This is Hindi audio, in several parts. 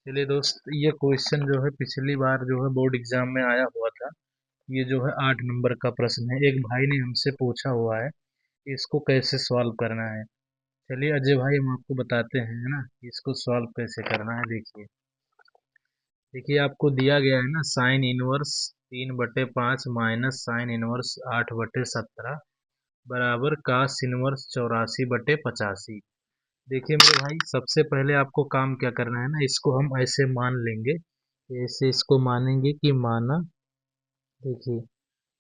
चलिए दोस्त, ये क्वेश्चन जो है पिछली बार जो है बोर्ड एग्जाम में आया हुआ था। ये जो है 8 नंबर का प्रश्न है। एक भाई ने हमसे पूछा हुआ है कि इसको कैसे सॉल्व करना है। चलिए अजय भाई, हम आपको बताते हैं, है ना, कि इसको सॉल्व कैसे करना है। देखिए देखिए आपको दिया गया है ना, sine inverse 3/5 minus sine inverse 8/17 बराबर कास इनवर्स 84/85। देखिए मेरे भाई, सबसे पहले आपको काम क्या करना है ना, इसको हम ऐसे मान लेंगे, ऐसे इसको मानेंगे कि माना। देखिए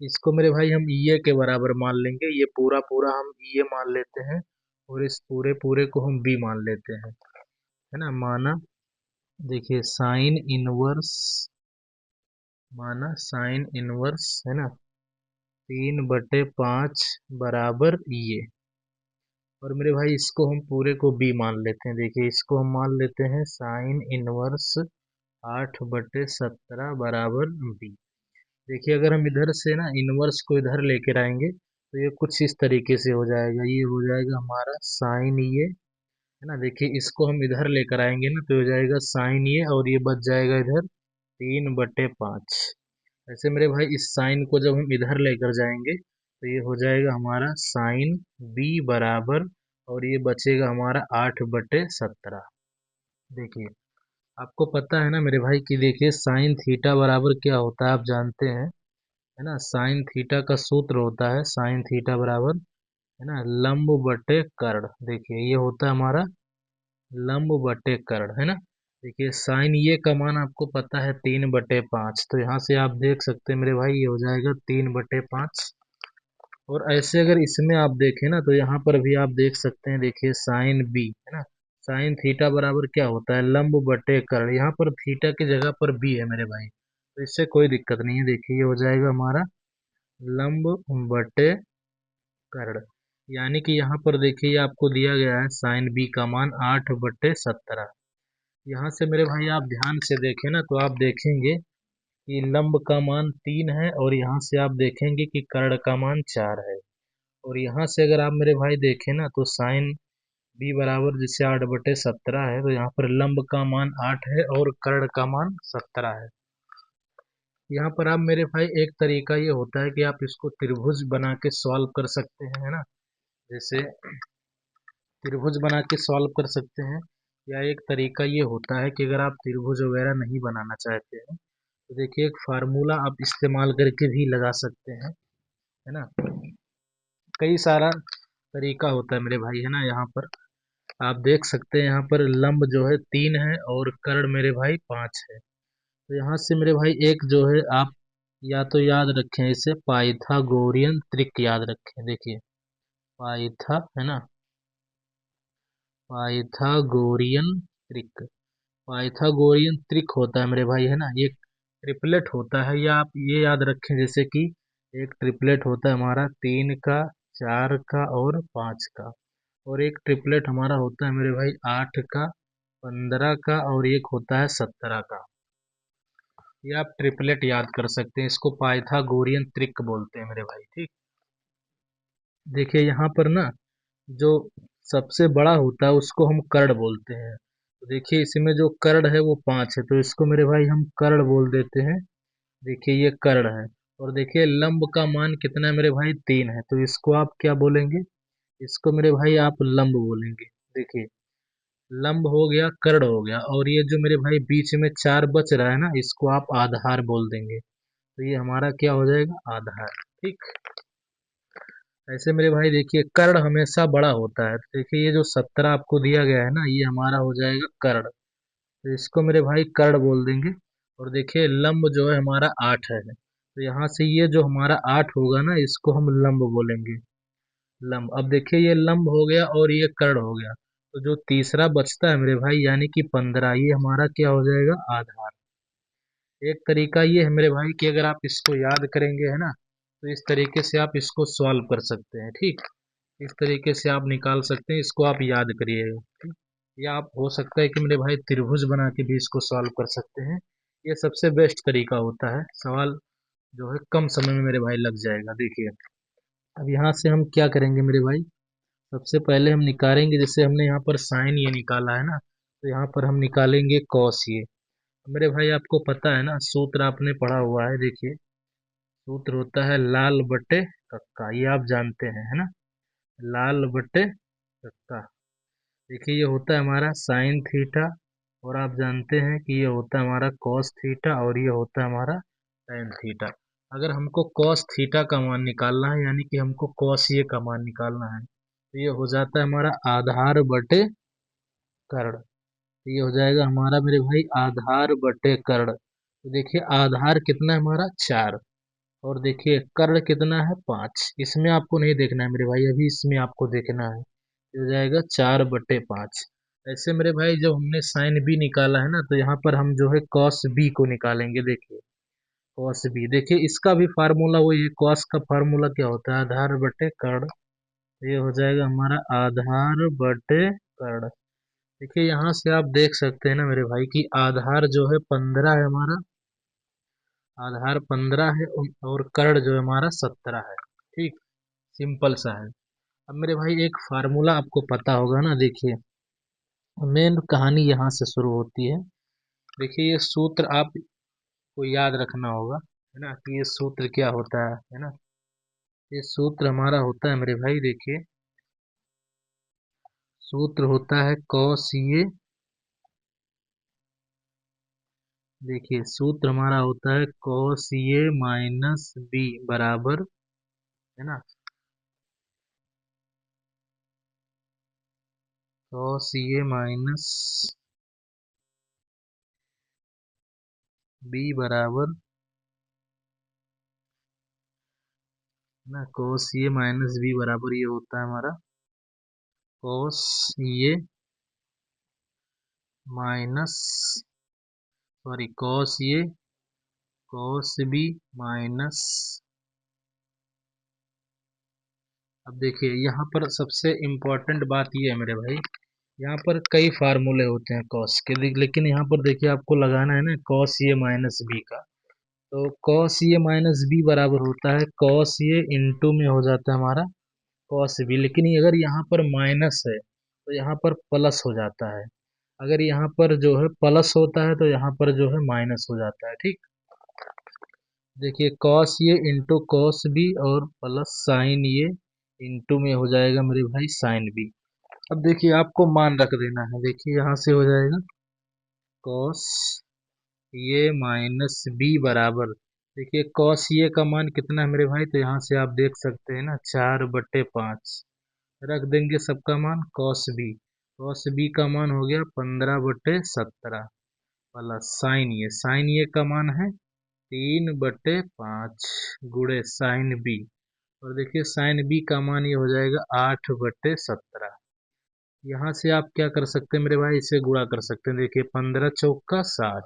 इसको मेरे भाई हम ये के बराबर मान लेंगे, ये पूरा पूरा हम ये मान लेते हैं और इस पूरे पूरे को हम बी मान लेते हैं, है ना। माना, देखिए साइन इनवर्स, माना साइन इनवर्स, है ना, 3/5 बराबर ये। और मेरे भाई इसको हम पूरे को बी मान लेते हैं। देखिए इसको हम मान लेते हैं साइन इनवर्स 8/17 बराबर बी। देखिए अगर हम इधर से ना इनवर्स को इधर लेकर आएंगे तो ये कुछ इस तरीके से हो जाएगा। ये हो जाएगा हमारा साइन ये, है ना। देखिए इसको हम इधर लेकर आएंगे ना तो हो जाएगा साइन ये, और ये बच जाएगा इधर 3/5। ऐसे मेरे भाई इस साइन को जब हम इधर लेकर जाएंगे तो ये हो जाएगा हमारा साइन बी बराबर, और ये बचेगा हमारा 8/17। देखिए आपको पता है ना मेरे भाई कि देखिए साइन थीटा बराबर क्या होता है, आप जानते हैं, है ना। साइन थीटा का सूत्र होता है साइन थीटा बराबर, है ना, लंब बटे कर्ण। देखिए ये होता है हमारा लंब बटे कर्ण, है ना। देखिए साइन ये का मान आपको पता है 3/5, तो यहाँ से आप देख सकते हैं मेरे भाई ये हो जाएगा 3/5। और ऐसे अगर इसमें आप देखें ना तो यहाँ पर भी आप देख सकते हैं, देखिए साइन बी, है ना। साइन थीटा बराबर क्या होता है, लंब बटे कर्ण। यहाँ पर थीटा की जगह पर बी है मेरे भाई, तो इससे कोई दिक्कत नहीं है। देखिए ये हो जाएगा हमारा लंब बटे कर्ण। यानी कि यहाँ पर देखिए आपको दिया गया है साइन बी का मान 8/17। यहाँ से मेरे भाई आप ध्यान से देखें ना तो आप देखेंगे कि लंब का मान 3 है, और यहाँ से आप देखेंगे कि कर्ण का मान 4 है। और यहाँ से अगर आप मेरे भाई देखें ना तो साइन बी बराबर जैसे 8/17 है, तो यहाँ पर लंब का मान 8 है और कर्ण का मान 17 है। यहाँ पर आप मेरे भाई एक तरीका ये होता है कि आप इसको त्रिभुज बना के सॉल्व कर सकते हैं, है ना। जैसे त्रिभुज बना के सॉल्व कर सकते हैं, या एक तरीका ये होता है कि अगर आप त्रिभुज वगैरह नहीं बनाना चाहते हैं तो देखिए एक फार्मूला आप इस्तेमाल करके भी लगा सकते हैं, है ना। कई सारा तरीका होता है मेरे भाई, है ना। यहाँ पर आप देख सकते हैं, यहाँ पर लंब जो है 3 है और कर्ण मेरे भाई 5 है। तो यहाँ से मेरे भाई एक जो है आप या तो याद रखें, इसे पाइथागोरियन त्रिक याद रखें। देखिए पाइथा, है ना, पाइथागोरियन त्रिक। पाइथागोरियन त्रिक होता है मेरे भाई, है ना, ये ट्रिपलेट होता है। या आप ये याद रखें जैसे कि एक ट्रिपलेट होता है हमारा 3 का, 4 का और 5 का। और एक ट्रिपलेट हमारा होता है मेरे भाई 8 का, 15 का और एक होता है 17 का। ये आप ट्रिपलेट याद कर सकते हैं, इसको पाइथागोरियन त्रिक बोलते हैं मेरे भाई, ठीक। देखिए यहाँ पर ना जो सबसे बड़ा होता है उसको हम कर्ण बोलते हैं। तो देखिए इसमें जो कर्ण है वो 5 है, तो इसको मेरे भाई हम कर्ण बोल देते हैं। देखिए ये कर्ण है। और देखिए लंब का मान कितना है मेरे भाई, 3 है, तो इसको आप क्या बोलेंगे, इसको मेरे भाई आप लंब बोलेंगे। देखिए लंब हो गया, कर्ण हो गया, और ये जो मेरे भाई बीच में 4 बच रहा है ना, इसको आप आधार बोल देंगे। तो ये हमारा क्या हो जाएगा, आधार, ठीक। ऐसे मेरे भाई देखिए कर्ण हमेशा बड़ा होता है, तो देखिए ये जो 17 आपको दिया गया है ना, ये हमारा हो जाएगा कर्ण, तो इसको मेरे भाई कर्ण बोल देंगे। और देखिए लंब जो है हमारा 8 है, तो यहाँ से ये जो हमारा 8 होगा ना, इसको हम लंब बोलेंगे, लंब। अब देखिए ये लंब हो गया और ये कर्ण हो गया, तो जो तीसरा बचता है मेरे भाई यानी कि 15, ये हमारा क्या हो जाएगा, आधार। एक तरीका ये है मेरे भाई कि अगर आप इसको याद करेंगे, है ना, तो इस तरीके से आप इसको सॉल्व कर सकते हैं, ठीक। इस तरीके से आप निकाल सकते हैं, इसको आप याद करिएगा, ठीक। या आप हो सकता है कि मेरे भाई त्रिभुज बना के भी इसको सॉल्व कर सकते हैं। ये सबसे बेस्ट तरीका होता है, सवाल जो है कम समय में मेरे भाई लग जाएगा। देखिए अब यहाँ से हम क्या करेंगे मेरे भाई, सबसे पहले हम निकालेंगे, जैसे हमने यहाँ पर साइन ये निकाला है ना, तो यहाँ पर हम निकालेंगे कॉस ये। मेरे भाई आपको पता है ना, सूत्र आपने पढ़ा हुआ है, देखिए सूत्र होता है लाल बटे कक्का, ये आप जानते हैं है ना, लाल बटे कक्का। देखिए ये होता है हमारा साइन थीटा, और आप जानते हैं कि ये होता है हमारा कॉस थीटा, और ये होता है हमारा टेन थीटा। अगर हमको कॉस थीटा का मान निकालना है, यानी कि हमको कॉस ये का मान निकालना है, तो ये हो जाता है हमारा आधार बटे कर्ण। तो ये हो जाएगा हमारा मेरे भाई आधार बटे कर्ण। तो देखिए आधार कितना है हमारा 4, और देखिए कर्ण कितना है 5। इसमें आपको नहीं देखना है मेरे भाई, अभी इसमें आपको देखना है। ये हो जाएगा 4/5। ऐसे मेरे भाई जब हमने साइन बी निकाला है ना, तो यहाँ पर हम जो है कॉस बी को निकालेंगे। देखिए कॉस बी, देखिए इसका भी फार्मूला वही है, कॉस का फार्मूला क्या होता है, आधार बटे कर्ण। तो ये हो जाएगा हमारा आधार बटे कर्ण। देखिए यहाँ से आप देख सकते हैं ना मेरे भाई कि आधार जो है 15 है हमारा, आधार 15 है, और कर्ण जो है हमारा 17 है। ठीक, सिंपल सा है। अब मेरे भाई एक फार्मूला आपको पता होगा ना, देखिए मेन कहानी यहाँ से शुरू होती है। देखिए ये सूत्र आपको याद रखना होगा, है ना, कि ये सूत्र क्या होता है ना। ये सूत्र हमारा होता है मेरे भाई, देखिए सूत्र होता है कॉस ये, देखिए सूत्र हमारा होता है कॉस ए माइनस बी बराबर, है ना, कॉस ए माइनस बी बराबर, है ना, कॉस ए माइनस बी बराबर ये होता है हमारा cos A minus, sorry cos A cos B minus. अब देखिए यहाँ पर सबसे इम्पोर्टेंट बात ये है मेरे भाई, यहाँ पर कई फार्मूले होते हैं कॉस के, लेकिन यहाँ पर देखिए आपको लगाना है ना कॉस ए माइनस बी का। तो कॉस ए माइनस बी बराबर होता है कॉस ए इंटू में हो जाता है हमारा कॉस बी, लेकिन ये अगर यहाँ पर माइनस है तो यहाँ पर प्लस हो जाता है, अगर यहाँ पर जो है प्लस होता है तो यहाँ पर जो है माइनस हो जाता है। ठीक, देखिए कॉस ये इंटू कॉस बी और प्लस साइन ये इंटू में हो जाएगा मेरे भाई साइन बी। अब देखिए आपको मान रख देना है, देखिए यहाँ से हो जाएगा कॉस ये माइनस बी बराबर, देखिए कॉस ये का मान कितना है मेरे भाई, तो यहाँ से आप देख सकते हैं ना 4/5 रख देंगे सबका मान, कॉस बी का मान हो गया 15/17 प्लस साइन ये का मान है 3/5 गुणे साइन बी, और देखिए साइन बी का मान ये हो जाएगा 8/17। यहाँ से आप क्या कर सकते हैं मेरे भाई, इसे गुणा कर सकते हैं, देखिए 15 चौका 60,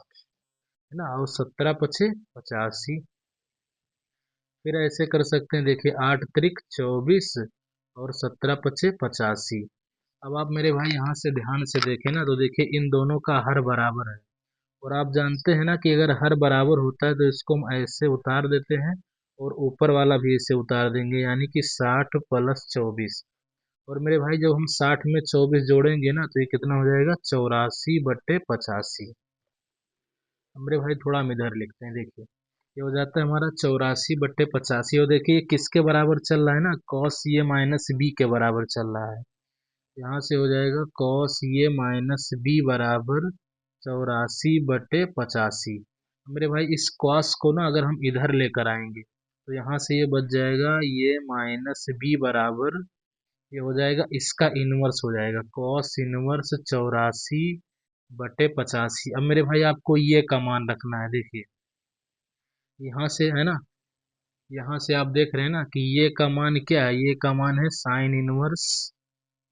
है ना, और 17 पचे 85। फिर ऐसे कर सकते हैं, देखिए 8 त्रिक 24 और 17 पचे 85। अब आप मेरे भाई यहाँ से ध्यान से देखें ना, तो देखिए इन दोनों का हर बराबर है, और आप जानते हैं ना कि अगर हर बराबर होता है तो इसको हम ऐसे उतार देते हैं, और ऊपर वाला भी ऐसे उतार देंगे, यानी कि 60 + 24। और मेरे भाई जब हम 60 में 24 जोड़ेंगे ना, तो ये कितना हो जाएगा 84/85। अब मेरे भाई थोड़ा हम इधर लिखते हैं, देखिए ये हो जाता है हमारा 84/85, और देखिए ये किसके बराबर चल रहा है ना, कॉस ये माइनस बी के बराबर चल रहा है। यहाँ से हो जाएगा कॉस ये माइनस बी बराबर 84/85। मेरे भाई इस कॉस को ना अगर हम इधर लेकर आएंगे, तो यहाँ से ये बच जाएगा ये माइनस बी बराबर, ये हो जाएगा इसका इनवर्स हो जाएगा कॉस इनवर्स 84/85। अब मेरे भाई आपको ये का मान रखना है, देखिए यहाँ से है ना, यहाँ से आप देख रहे हैं ना कि ये का मान क्या है, ये का मान है साइन इनवर्स,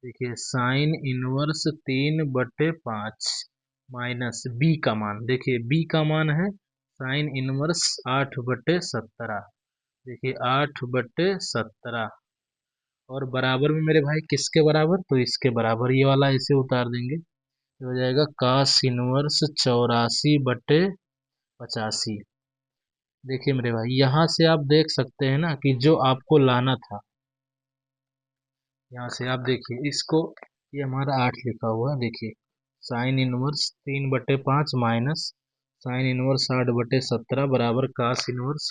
देखिए साइन इनवर्स 3/5 माइनस बी का मान, देखिए बी का मान है साइन इनवर्स 8/17, देखिए 8/17, और बराबर में मेरे भाई किसके बराबर, तो इसके बराबर, ये वाला इसे उतार देंगे, ये हो जाएगा कास इनवर्स 84/85। देखिए मेरे भाई यहाँ से आप देख सकते हैं ना कि जो आपको लाना था, यहाँ से आप देखिए इसको, ये हमारा 8 लिखा हुआ है, देखिए sine inverse 3/5 minus sine inverse 60/17 बराबर कास इनवर्स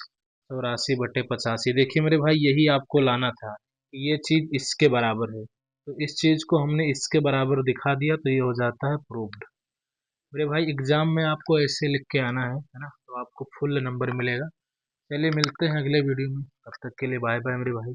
84/85। देखिए मेरे भाई, यही आपको लाना था कि ये चीज इसके बराबर है, तो इस चीज को हमने इसके बराबर दिखा दिया, तो ये हो जाता है प्रूव्ड। मेरे भाई एग्जाम में आपको ऐसे लिख के आना है ना, तो आपको फुल नंबर मिलेगा। चलिए मिलते हैं अगले वीडियो में, तब तक के लिए बाय बाय मेरे भाई।